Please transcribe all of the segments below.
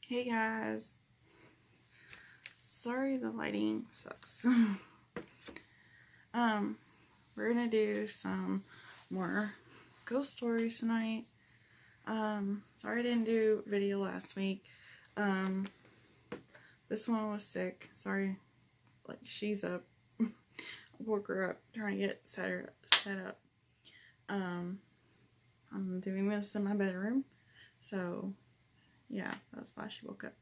Hey guys, sorry the lighting sucks. We're gonna do some more ghost stories tonight. Sorry I didn't do video last week. This one was sick. Sorry, like she's up. I woke her up trying to get set up. I'm doing this in my bedroom, so yeah, that's why she woke up.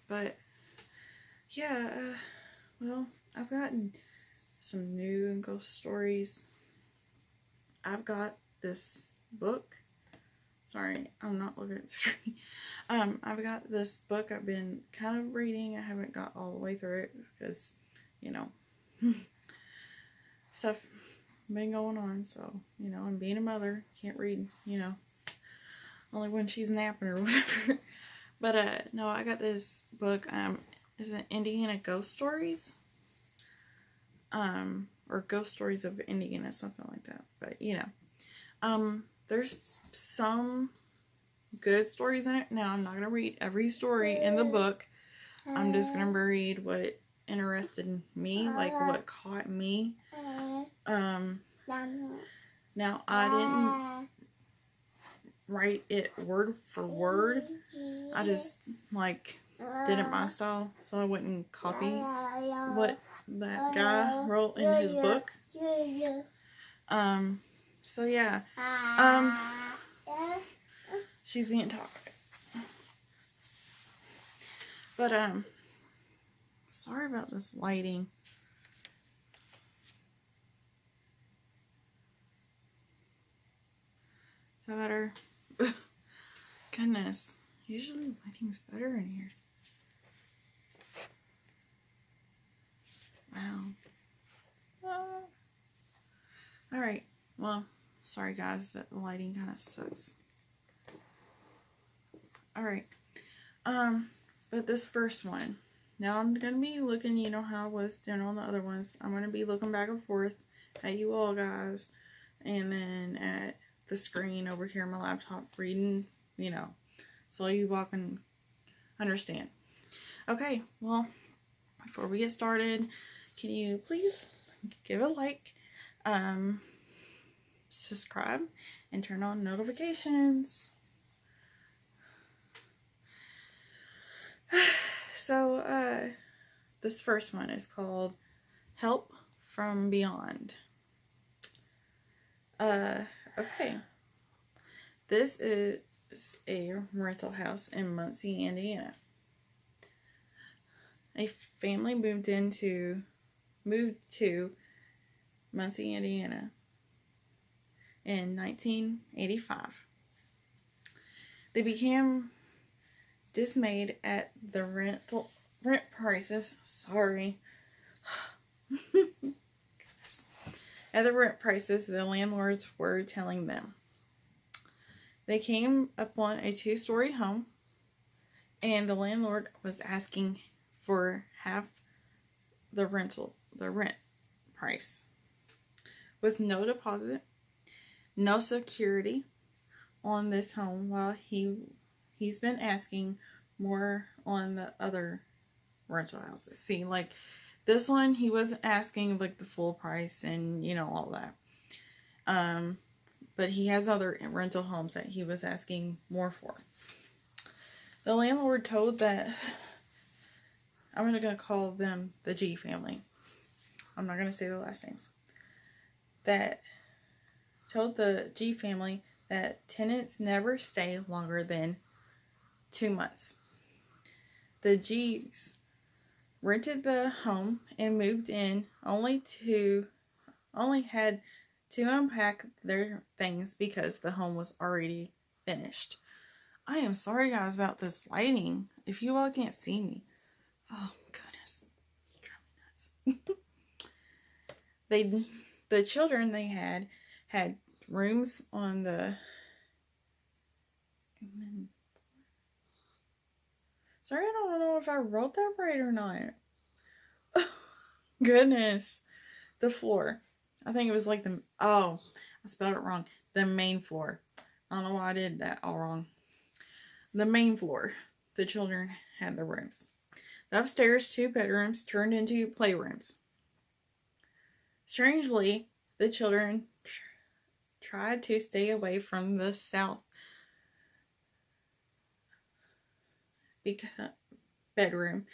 But yeah, well, I've gotten some new ghost stories. I've got this book. Sorry, I'm not looking at the screen. I've got this book I've been kind of reading. I haven't got all the way through it because, you know, stuff been going on. So, you know, and being a mother, can't read, you know, only when she's napping or whatever. But no, I got this book. Is it Indiana Ghost Stories? Or Ghost Stories of Indiana, something like that. But you know, there's some good stories in it. Now I'm not gonna read every story in the book. I'm just gonna read what interested me, like what caught me. Now I didn't write it word for word. I just like did it my style, so I wouldn't copy what that guy wrote in his book. So yeah. She's being talkative. But sorry about this lighting. Is that better? Goodness. Usually lighting's better in here. Wow. Alright. Well, sorry guys that the lighting kind of sucks. Alright. But this first one. Now I'm going to be looking, you know how I was doing on the other ones. I'm going to be looking back and forth at you all guys. And then at the screen over here on my laptop reading, you know. So you all can understand. Okay, well, before we get started, can you please give a like, subscribe, and turn on notifications. So, this first one is called Help from Beyond. Okay. This is a rental house in Muncie, Indiana. A family moved to Muncie, Indiana in 1985. They became dismayed at the rent prices. Sorry. At the rent prices the landlords were telling them. They came upon a 2-story home, and the landlord was asking for half the rent price, with no deposit, no security on this home, while he's been asking more on the other rental houses. See, like this one, he wasn't asking like the full price and you know all that. But he has other rental homes that he was asking more for. The landlord told that, I'm going to call them the G family. I'm not going to say the last names. That told the G family that tenants never stay longer than 2 months. The G's rented the home and moved in only had to unpack their things because the home was already finished. I am sorry guys about this lighting. If you all can't see me. Oh goodness. It's driving me nuts. The children they had rooms on the sorry, I don't know if I wrote that right or not. Oh, goodness. The floor. I think it was like I spelled it wrong. The main floor. I don't know why I did that all wrong. the main floor, the children had their rooms. The upstairs 2 bedrooms turned into playrooms. Strangely, the children tried to stay away from the south bedroom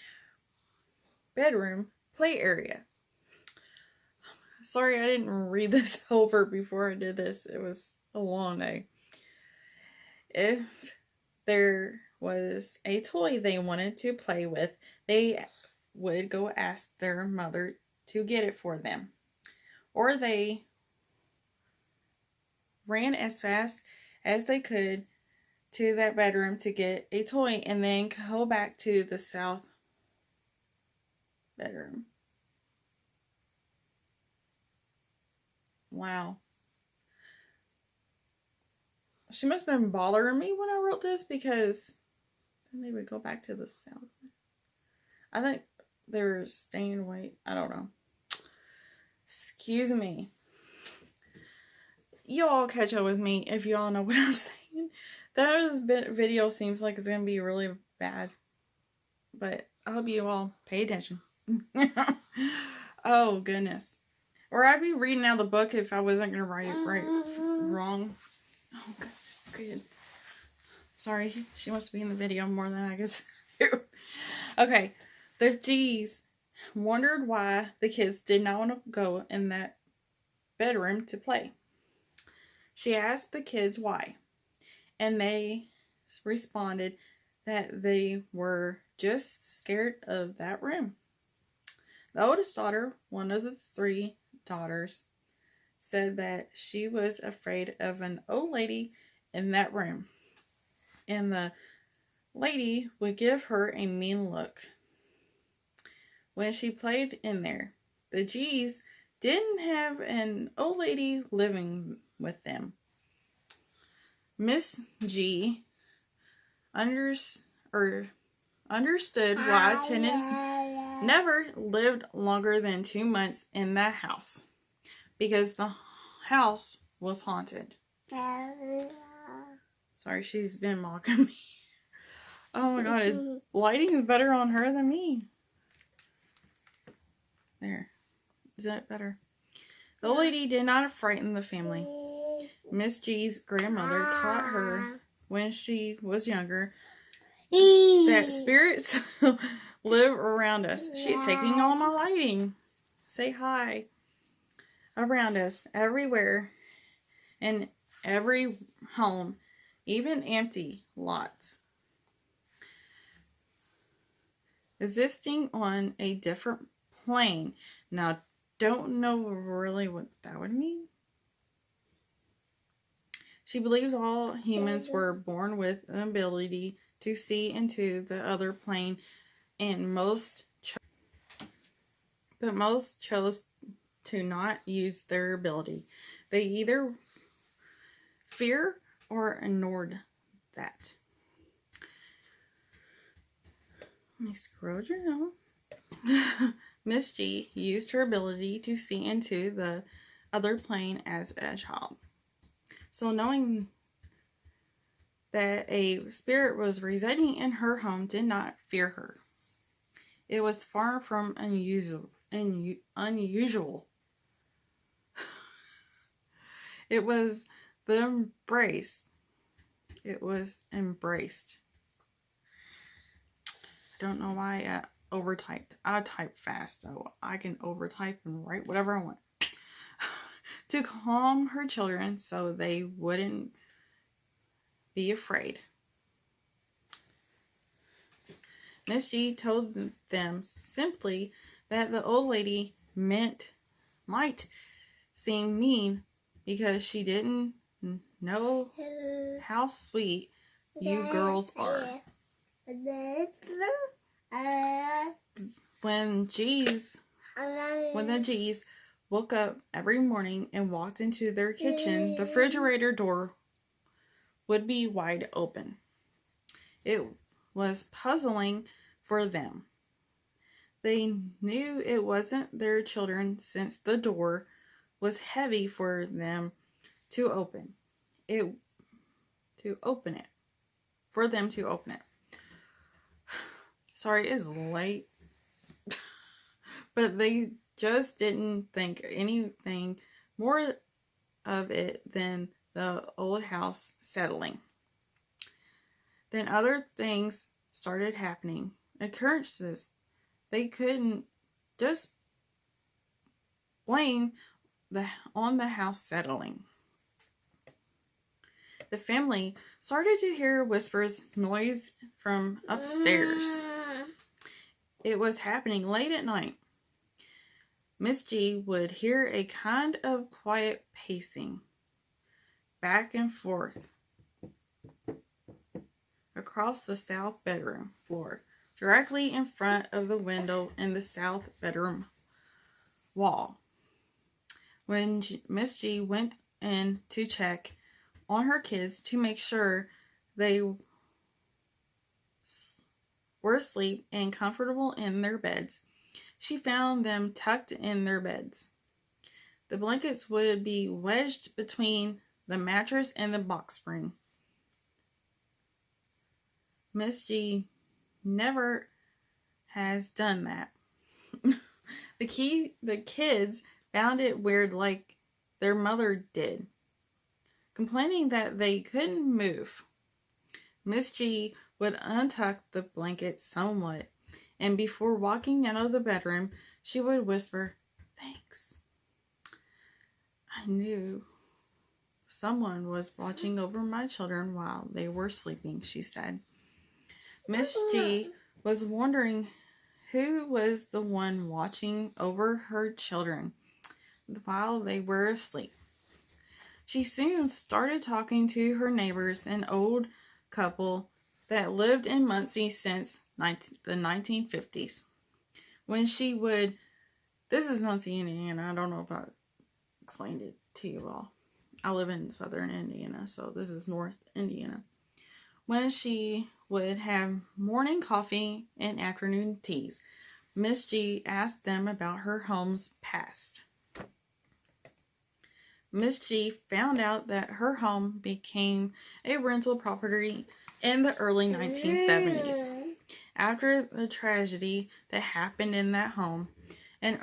play area. Sorry, I didn't read this over before I did this. It was a long day. If there was a toy they wanted to play with, they would go ask their mother to get it for them. Or they ran as fast as they could to that bedroom to get a toy and then go back to the south bedroom. Wow. She must have been bothering me when I wrote this, because then they would go back to the south. I think they were staying away. I don't know. Excuse me. Y'all catch up with me if y'all know what I'm saying. That video seems like it's going to be really bad. But I hope you all pay attention. Oh, goodness. Or I'd be reading out the book if I wasn't going to write it wrong. Oh, goodness. Good. Sorry, she must be in the video more than I guess. Okay. The G's wondered why the kids did not want to go in that bedroom to play. She asked the kids why, and they responded that they were just scared of that room. The oldest daughter, one of the 3 daughters, said that she was afraid of an old lady in that room, and the lady would give her a mean look when she played in there. The G's didn't have an old lady living with them. Miss G understood why tenants never lived longer than 2 months in that house, because the house was haunted. Sorry, she's been mocking me. Oh my god, his lighting is better on her than me. There. Is that better? The old lady did not frighten the family. Miss G's grandmother taught her when she was younger that spirits live around us. She's taking all my lighting. Say hi. Around us, everywhere, in every home, even empty lots. Existing on a different plane. Now, don't know really what that would mean. She believes all humans were born with an ability to see into the other plane, and most chose to not use their ability. They either fear or ignored that. Let me scroll down. Miss G used her ability to see into the other plane as a child. So knowing that a spirit was residing in her home did not fear her. It was far from unusual. It was the embrace. It was embraced. I don't know why I overtyped. I type fast, so I can overtype and write whatever I want. To calm her children so they wouldn't be afraid. Miss G told them simply that the old lady might seem mean because she didn't know how sweet you girls are. When the G's woke up every morning and walked into their kitchen, the refrigerator door would be wide open. It was puzzling for them. They knew it wasn't their children since the door was heavy for them to open it. for them to open it. Sorry, it's late. But they just didn't think anything more of it than the old house settling. Then other things started happening. Occurrences they couldn't just blame on the house settling. The family started to hear whispers, noise from upstairs. It was happening late at night. Miss G would hear a kind of quiet pacing back and forth across the south bedroom floor, directly in front of the window in the south bedroom wall. When Miss G went in to check on her kids to make sure they were asleep and comfortable in their beds, she found them tucked in their beds. The blankets would be wedged between the mattress and the box spring. Miss G never has done that. The kids found it weird like their mother did, complaining that they couldn't move. Miss G would untuck the blanket somewhat, and before walking out of the bedroom, she would whisper, "Thanks." I knew someone was watching over my children while they were sleeping, she said. Miss G was wondering who was the one watching over her children while they were asleep. She soon started talking to her neighbors, an old couple that lived in Muncie since the 1950s. When she would, this is Muncie, Indiana. I don't know if I explained it to you all. I live in southern Indiana, so this is North Indiana. When she would have morning coffee and afternoon teas, Miss G asked them about her home's past. Miss G found out that her home became a rental property in the early 1970s. After the tragedy that happened in that home, an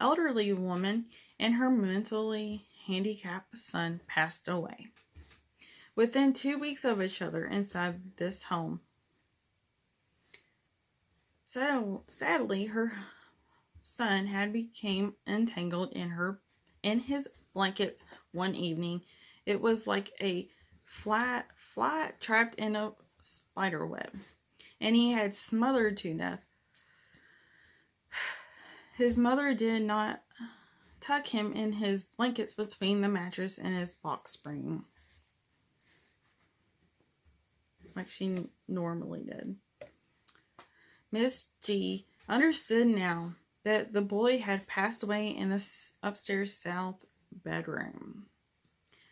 elderly woman and her mentally handicapped son passed away within 2 weeks of each other inside this home. Sadly, her son had become entangled in his blankets one evening. It was like a fly trapped in a spider web, and he had smothered to death. His mother did not tuck him in his blankets between the mattress and his box spring like she normally did. Miss G understood now that the boy had passed away in the upstairs south bedroom.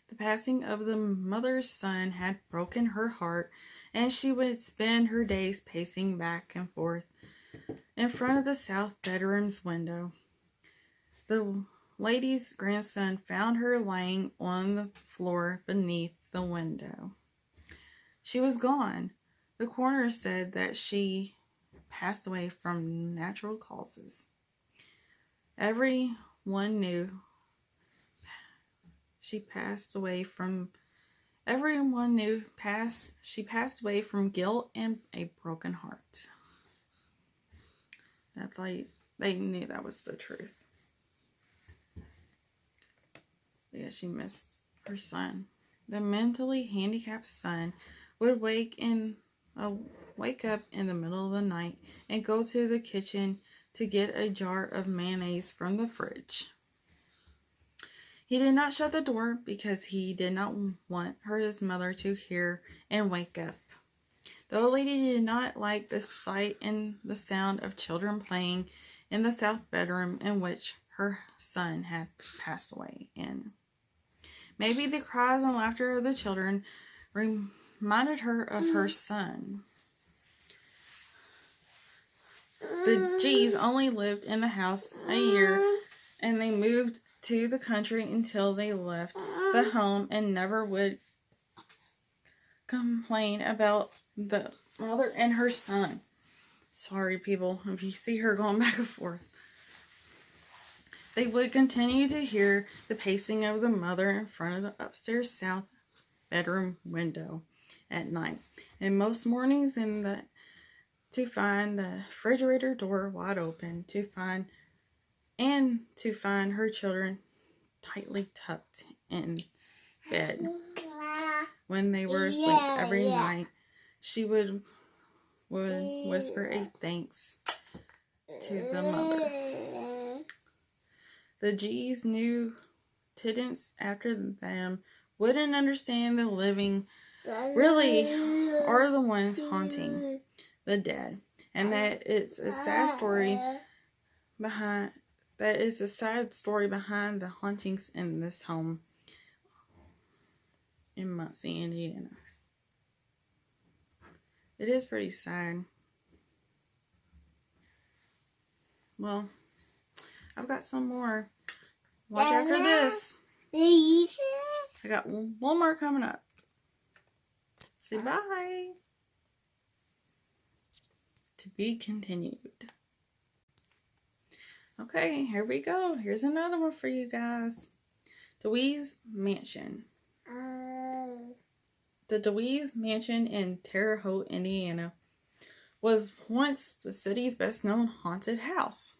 The passing of the mother's son had broken her heart, and she would spend her days pacing back and forth in front of the south bedroom's window. The lady's grandson found her lying on the floor beneath the window. She was gone. The coroner said that she passed away from natural causes. Everyone knew she passed away from guilt and a broken heart. That's like they knew that was the truth. Yeah, she missed her son. The mentally handicapped son would wake up in the middle of the night and go to the kitchen to get a jar of mayonnaise from the fridge. He did not shut the door because he did not want his mother to hear and wake up. The old lady did not like the sight and the sound of children playing in the south bedroom in which her son had passed away in. Maybe the cries and laughter of the children reminded her of her son. The G's only lived in the house a year, and they moved to the country until they left the home and never would complain about the mother and her son. Sorry, people, if you see her going back and forth. They would continue to hear the pacing of the mother in front of the upstairs south bedroom window at night. And most mornings to find the refrigerator door wide open, to find her children tightly tucked in bed. When they were asleep every night, she would whisper a thanks to the mother. The G's new tenants after them wouldn't understand the living really are the ones haunting the dead, and that it's a sad story behind the hauntings in this home in Muncie, Indiana. It is pretty sad. Well, I've got some more. Watch after this. I got one more coming up. Say bye. To be continued. Okay, here we go. Here's another one for you guys. Dewees Mansion. The Dewees Mansion in Terre Haute, Indiana, was once the city's best-known haunted house.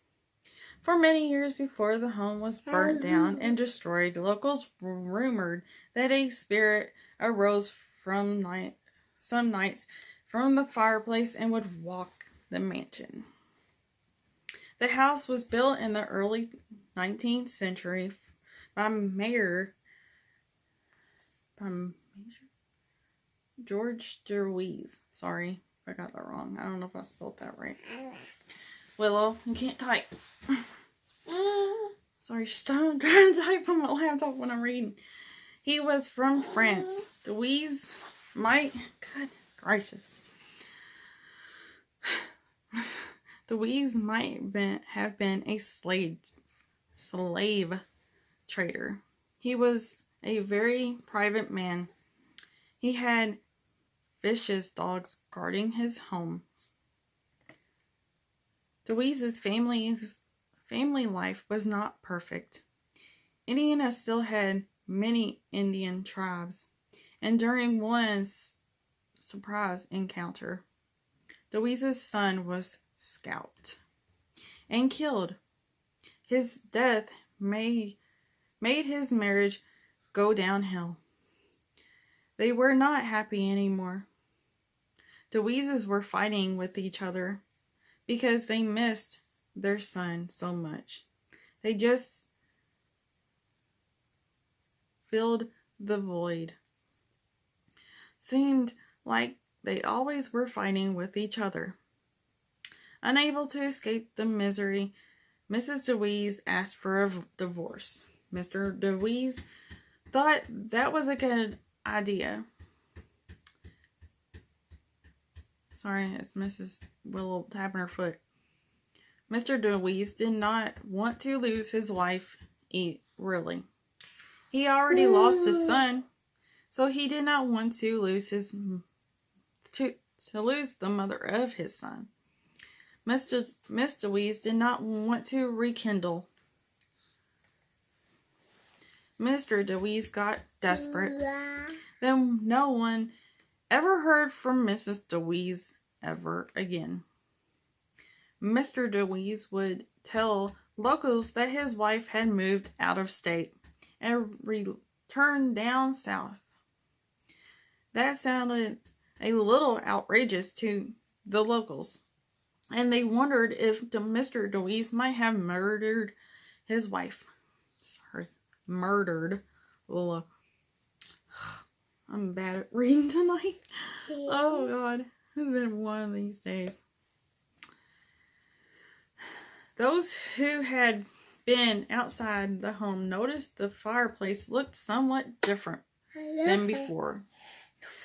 For many years before the home was burnt down and destroyed, locals rumored that a spirit arose some nights from the fireplace and would walk the mansion. The house was built in the early 19th century by George Dewees. Sorry, I got that wrong. I don't know if I spelled that right. Willow, you can't type. Sorry, she's trying to type on my laptop when I'm reading. He was from France. Dewees goodness gracious. Dewees might have been a slave trader. He was a very private man. He had vicious dogs guarding his home. Dewees' family life was not perfect. Indiana still had many Indian tribes, and during one surprise encounter, Dewees' son was scalped and killed. His death made his marriage go downhill. They were not happy anymore. Deweeses were fighting with each other because they missed their son so much. They just filled the void. Seemed like they always were fighting with each other. Unable to escape the misery, Mrs. Dewees asked for a divorce. Mr. Dewees thought that was a good idea. Sorry, it's Mrs. Willow tapping her foot. Mr. Dewees did not want to lose his wife, really. He already lost his son, so he did not want to lose lose the mother of his son. Miss Dewees did not want to rekindle. Mr. Dewees got desperate. Then no one ever heard from Mrs. Dewees ever again. Mr. Dewees would tell locals that his wife had moved out of state and returned down south. That sounded a little outrageous to the locals, and they wondered if Mr. Dewees might have murdered his wife. Murdered. Well, I'm bad at reading tonight. Oh God, it's been one of these days. Those who had been outside the home noticed the fireplace looked somewhat different than before.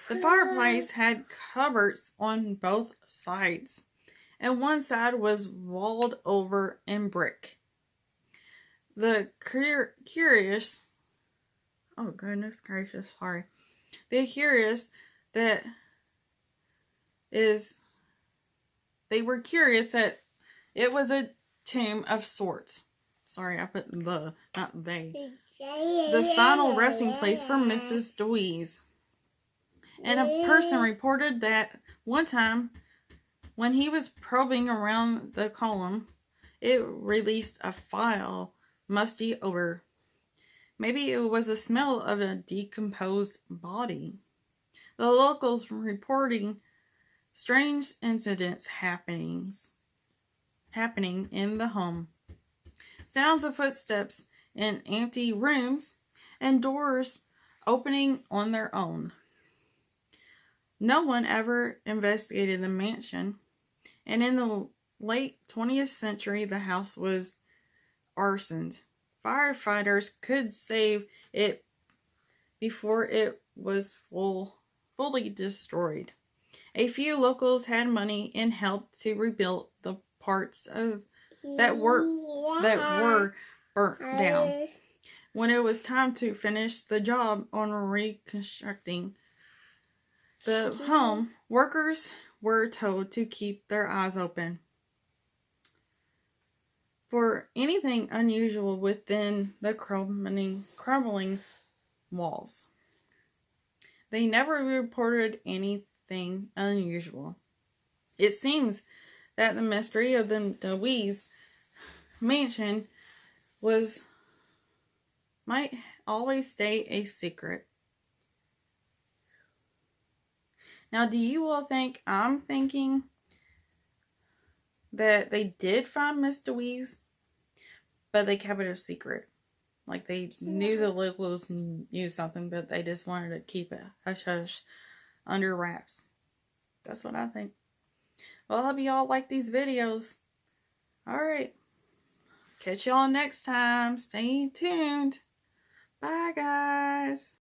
The fireplace had cupboards on both sides, and one side was walled over in brick. The curious, oh goodness gracious, sorry. The curious that is, they were curious that it was a tomb of sorts. Sorry, I put the, not they. The final resting place for Mrs. Dewees. And a person reported that one time, when he was probing around the column, it released a foul, musty odor. Maybe it was the smell of a decomposed body. The locals were reporting strange incidents happening in the home. Sounds of footsteps in empty rooms and doors opening on their own. No one ever investigated the mansion, and in the late 20th century, the house was arsoned. Firefighters could save it before it was fully destroyed. A few locals had money and helped to rebuild the parts of that were burnt down. When it was time to finish the job on reconstructing the home, workers were told to keep their eyes open for anything unusual within the crumbling walls. They never reported anything unusual. It seems that the mystery of the Dewees mansion might always stay a secret. Now, do you all think I'm thinking that they did find Miss Dewees, but they kept it a secret? Like they knew the locals knew something, but they just wanted to keep it hush-hush under wraps. That's what I think. Well, I hope you all like these videos. Alright. Catch y'all next time. Stay tuned. Bye, guys.